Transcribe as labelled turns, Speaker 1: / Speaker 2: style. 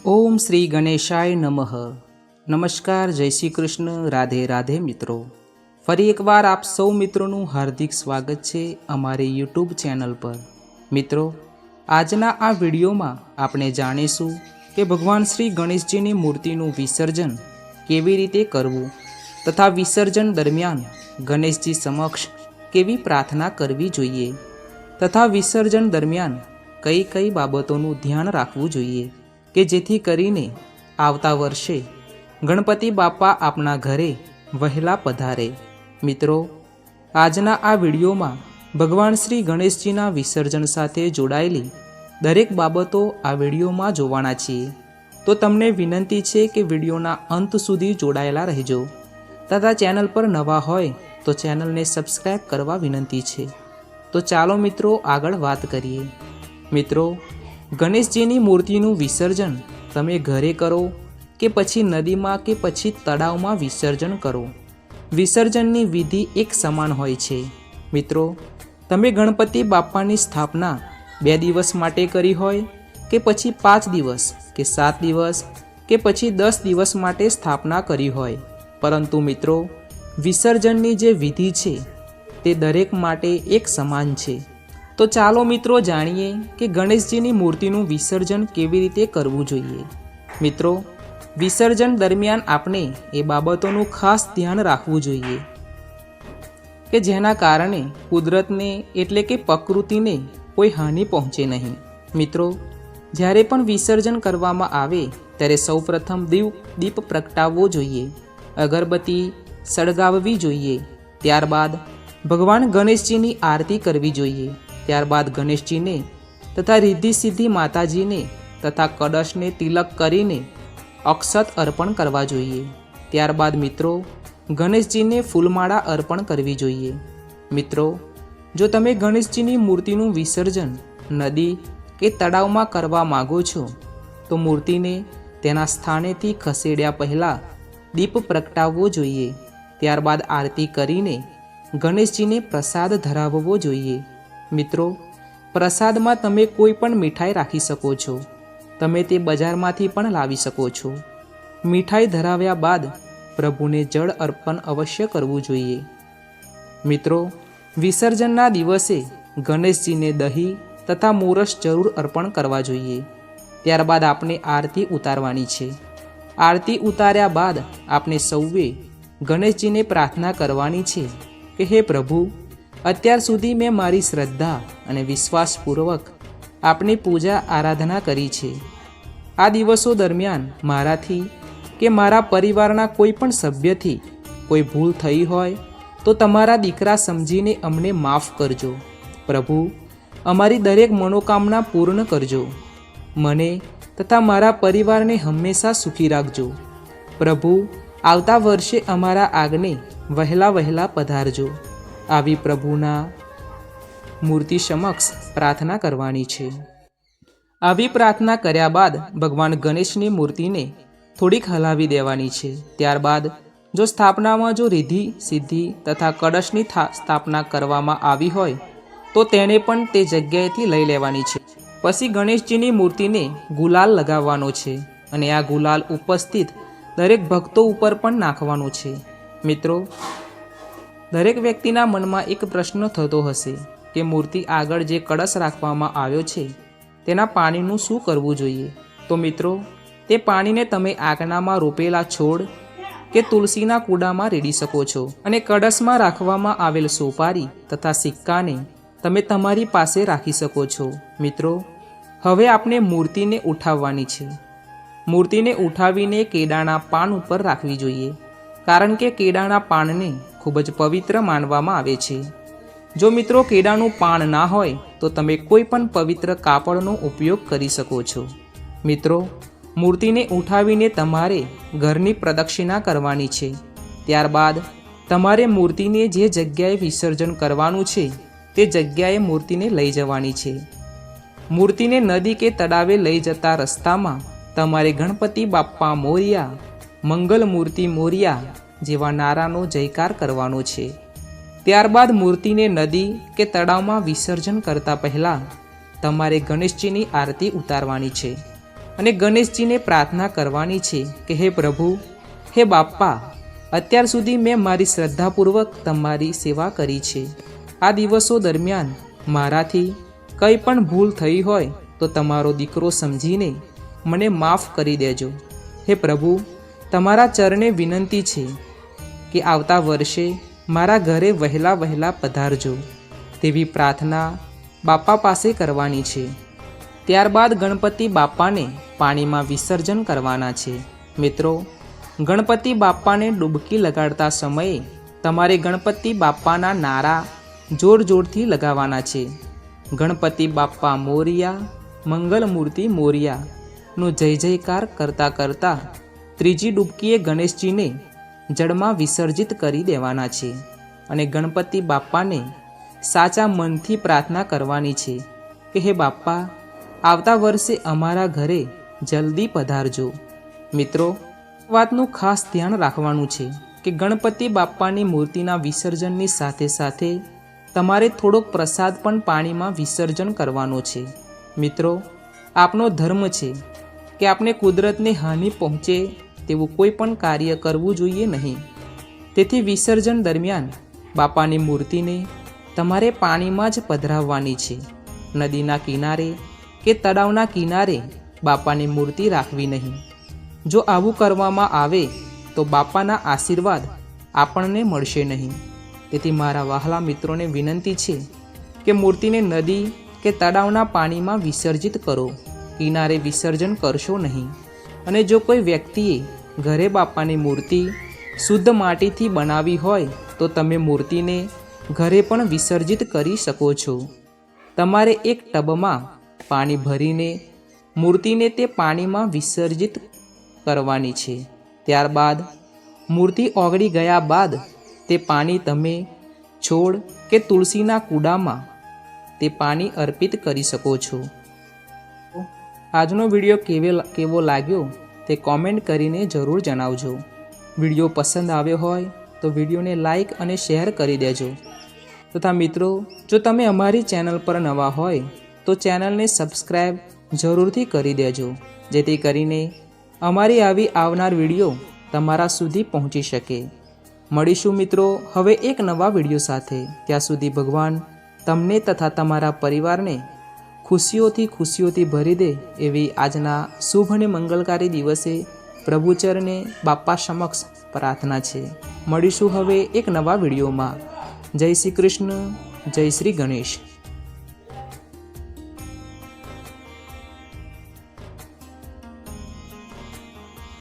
Speaker 1: ઓમ શ્રી ગણેશાય નમઃ। નમસ્કાર, જય શ્રી કૃષ્ણ, રાધે રાધે મિત્રો। ફરી એકવાર આપ સૌ મિત્રોનું હાર્દિક સ્વાગત છે અમારી યુટ્યુબ ચેનલ પર। મિત્રો, આજના આ વિડીયોમાં આપણે જાણીશું કે ભગવાન શ્રી ગણેશજીની મૂર્તિનું વિસર્જન કેવી રીતે કરવું તથા વિસર્જન દરમિયાન ગણેશજી સમક્ષ કેવી પ્રાર્થના કરવી જોઈએ તથા વિસર્જન દરમિયાન કઈ કઈ બાબતોનું ધ્યાન રાખવું જોઈએ કે જેથી કરીને આવતા વર્ષે ગણપતિ બાપા આપણા ઘરે વહેલા પધારે। મિત્રો, આજના આ વિડીયોમાં ભગવાન શ્રી ગણેશજીના વિસર્જન સાથે જોડાયેલી દરેક બાબતો આ વિડીયોમાં જોવાના છીએ, તો તમને વિનંતી છે કે વિડીયોના અંત સુધી જોડાયેલા રહેજો તથા ચેનલ પર નવા હોય તો ચેનલને સબસ્ક્રાઈબ કરવા વિનંતી છે। તો ચાલો મિત્રો આગળ વાત કરીએ। મિત્રો, ગણેશજીની મૂર્તિનું વિસર્જન તમે ઘરે કરો કે પછી નદીમાં કે પછી તળાવમાં વિસર્જન કરો, વિસર્જનની વિધિ એક સમાન હોય છે। મિત્રો, તમે ગણપતિ બાપાની સ્થાપના 2 દિવસ માટે કરી હોય કે પછી 5 દિવસ કે 7 દિવસ કે પછી 10 દિવસ માટે સ્થાપના કરી હોય, પરંતુ મિત્રો વિસર્જનની જે વિધિ છે તે દરેક માટે એક સમાન છે। તો ચાલો મિત્રો જાણીએ કે ગણેશજીની મૂર્તિનું વિસર્જન કેવી રીતે કરવું જોઈએ। મિત્રો, વિસર્જન દરમિયાન આપણે એ બાબતોનું ખાસ ધ્યાન રાખવું જોઈએ કે જેના કારણે કુદરતને એટલે કે પ્રકૃતિને કોઈ હાનિ પહોંચે નહીં। મિત્રો, જ્યારે પણ વિસર્જન કરવામાં આવે ત્યારે સૌપ્રથમ દીપ પ્રગટાવવો જોઈએ, અગરબત્તી સળગાવવી જોઈએ, ત્યારબાદ ભગવાન ગણેશજીની આરતી કરવી જોઈએ, ત્યારબાદ ગણેશજીને તથા રિદ્ધિ સિદ્ધિ માતાજીને તથા કળશને તિલક કરીને અક્ષત અર્પણ કરવા જોઈએ। ત્યારબાદ મિત્રો ગણેશજીને ફૂલમાળા અર્પણ કરવી જોઈએ। મિત્રો, જો તમે ગણેશજીની મૂર્તિનું વિસર્જન નદી કે તળાવમાં કરવા માગો છો તો મૂર્તિને તેના સ્થાનેથી ખસેડ્યા પહેલાં દીપ પ્રગટાવવો જોઈએ, ત્યારબાદ આરતી કરીને ગણેશજીને પ્રસાદ ધરાવવો જોઈએ। મિત્રો, પ્રસાદમાં તમે કોઈ પણ મીઠાઈ રાખી શકો છો, તમે તે બજારમાંથી પણ લાવી શકો છો। મીઠાઈ ધરાવ્યા બાદ પ્રભુને જળ અર્પણ અવશ્ય કરવું જોઈએ। મિત્રો, વિસર્જનના દિવસે ગણેશજીને દહીં તથા મોરસ જરૂર અર્પણ કરવા જોઈએ। ત્યારબાદ આપણે આરતી ઉતારવાની છે। આરતી ઉતાર્યા બાદ આપણે સૌએ ગણેશજીને પ્રાર્થના કરવાની છે કે હે પ્રભુ, અત્યાર સુધી મેં મારી શ્રદ્ધા અને વિશ્વાસપૂર્વક આપની પૂજા આરાધના કરી છે। આ દિવસો દરમિયાન મારાથી કે મારા પરિવારના કોઈ પણ સભ્યથી કોઈ ભૂલ થઈ હોય તો તમારા દીકરા સમજીને અમને માફ કરજો। પ્રભુ, અમારી દરેક મનોકામના પૂર્ણ કરજો। મને તથા મારા પરિવારને હંમેશા સુખી રાખજો। પ્રભુ, આવતા વર્ષે અમારા આગને વહેલા પધારજો। આવી પ્રભુના મૂર્તિ સમક્ષ પ્રાર્થના કરવાની છે। આવી પ્રાર્થના કર્યા બાદ ભગવાન ગણેશની મૂર્તિને થોડીક હલાવી દેવાની છે। ત્યારબાદ જો સ્થાપનામાં જો રિદ્ધિ સિદ્ધિ તથા કળશની સ્થાપના કરવામાં આવી હોય તો તેને પણ તે જગ્યાએથી લઈ લેવાની છે। પછી ગણેશજીની મૂર્તિને ગુલાલ લગાવવાનો છે અને આ ગુલાલ ઉપસ્થિત દરેક ભક્તો ઉપર પણ નાખવાનો છે। મિત્રો, દરેક વ્યક્તિના મનમાં એક પ્રશ્ન થતો હશે કે મૂર્તિ આગળ જે કળશ રાખવામાં આવ્યો છે તેના પાણીનું શું કરવું જોઈએ। તો મિત્રો, તે પાણીને તમે આંગણામાં રોપેલા છોડ કે તુલસીના કૂડામાં રેડી શકો છો અને કળશમાં રાખવામાં આવેલ સોપારી તથા સિક્કાને તમે તમારી પાસે રાખી શકો છો। મિત્રો, હવે આપણે મૂર્તિને ઉઠાવવાની છે। મૂર્તિને ઉઠાવીને કેળાના પાન ઉપર રાખવી જોઈએ, કારણ કે કેળાના પાનને ખૂબ જ પવિત્ર માનવામાં આવે છે। જો મિત્રો કેળાનું પાન ના હોય તો તમે કોઈ પણ પવિત્ર કાપડનો ઉપયોગ કરી શકો છો। મિત્રો, મૂર્તિને ઉઠાવીને તમારે ઘરની પ્રદક્ષિણા કરવાની છે। ત્યારબાદ તમારે મૂર્તિને જે જગ્યાએ વિસર્જન કરવાનું છે તે જગ્યાએ મૂર્તિને લઈ જવાની છે। મૂર્તિને નદી કે તળાવે લઈ જતા રસ્તામાં તમારે ગણપતિ બાપ્પા મોરિયા, મંગલ મૂર્તિ મોરિયા જેવા નારાનો જયકાર કરવાનો છે। ત્યારબાદ મૂર્તિને નદી કે તળાવમાં વિસર્જન કરતા પહેલાં તમારે ગણેશજીની આરતી ઉતારવાની છે। અને ગણેશજીને પ્રાર્થના કરવાની છે કે હે પ્રભુ, હે બાપ્પા, અત્યાર સુધી મેં મારી શ્રદ્ધાપૂર્વક તમારી સેવા કરી છે. આ દિવસો દરમિયાન મારાથી કંઈ પણ ભૂલ થઈ હોય તો તમારો દીકરો સમજીને મને માફ કરી દેજો. હે પ્રભુ, તમારા ચરણે વિનંતી છે કે આવતા વર્ષે મારા ઘરે વહેલા પધારજો. તેવી પ્રાર્થના બાપા પાસે કરવાની છે. ત્યારબાદ ગણપતિ બાપાને પાણીમાં વિસર્જન કરવાના છે. મિત્રો, ગણપતિ બાપાને ડૂબકી લગાડતા સમયે તમારે ગણપતિ બાપાના નારા જોરથી લગાવવાના છે. ગણપતિ બાપ્પા મોરિયા, મંગલમૂર્તિ મોરિયાનો જય જયકાર કરતાં ત્રીજી ડૂબકીએ ગણેશજીને જળમાં વિસર્જિત કરી દેવાના છે. અને ગણપતિ બાપાને સાચા મનથી પ્રાર્થના કરવાની છે કે હે બાપ્પા, આવતા વર્ષે અમારા ઘરે જલ્દી પધારજો. મિત્રો, વાતનું ખાસ ધ્યાન રાખવાનું છે કે ગણપતિ બાપ્પાની મૂર્તિના વિસર્જનની સાથે તમારે થોડોક પ્રસાદ પણ પાણીમાં વિસર્જન કરવાનો છે. મિત્રો, આપનો ધર્મ છે કે આપણે કુદરતને હાનિ પહોંચે તેવું કોઈ પણ કાર્ય કરવું જોઈએ નહીં. તેથી વિસર્જન દરમિયાન બાપાની મૂર્તિને તમારે પાણીમાં જ પધરાવવાની છે. નદીના કિનારે કે તળાવના કિનારે બાપાની મૂર્તિ રાખવી નહીં. જો આવું કરવામાં આવે તો બાપાના આશીર્વાદ આપણને મળશે નહીં. તેથી મારા વહાલા મિત્રોને વિનંતી છે કે મૂર્તિને નદી કે તળાવના પાણીમાં વિસર્જિત કરો. કિનારે વિસર્જન કરશો નહીં. અને જો કોઈ વ્યક્તિએ ઘરે બાપાની મૂર્તિ શુદ્ધ માટીથી બનાવી હોય તો તમે મૂર્તિને ઘરે પણ વિસર્જિત કરી શકો છો. તમારે એક ટબમાં પાણી ભરીને મૂર્તિને તે પાણીમાં વિસર્જિત કરવાની છે. ત્યારબાદ મૂર્તિ ઓગળી ગયા બાદ તે પાણી તમે છોડ કે તુલસીના કૂડામાં તે પાણી અર્પિત કરી શકો છો. આજનો વિડીયો કેવો લાગ્યો તે કોમેન્ટ કરીને જરૂર જણાવજો. વિડીયો પસંદ આવ્યો હોય તો વિડીયોને લાઈક અને શેર કરી દેજો. તથા મિત્રો, જો તમે અમારી ચેનલ પર નવા હોય તો ચેનલને સબસ્ક્રાઈબ જરૂરથી કરી દેજો, જેથી કરીને અમારી આવી આવનાર વિડીયો તમારા સુધી પહોંચી શકે. મળીશું મિત્રો હવે એક નવા વિડીયો સાથે. ત્યાં સુધી ભગવાન તમને તથા તમારા પરિવારને ખુશીઓથી ભરી દે એવી આજના શુભ અને મંગલકારી દિવસે પ્રભુચરણે બાપા સમક્ષ પ્રાર્થના છે. મળીશું હવે એક નવા વિડીયોમાં. જય શ્રી કૃષ્ણ, જય શ્રી ગણેશ.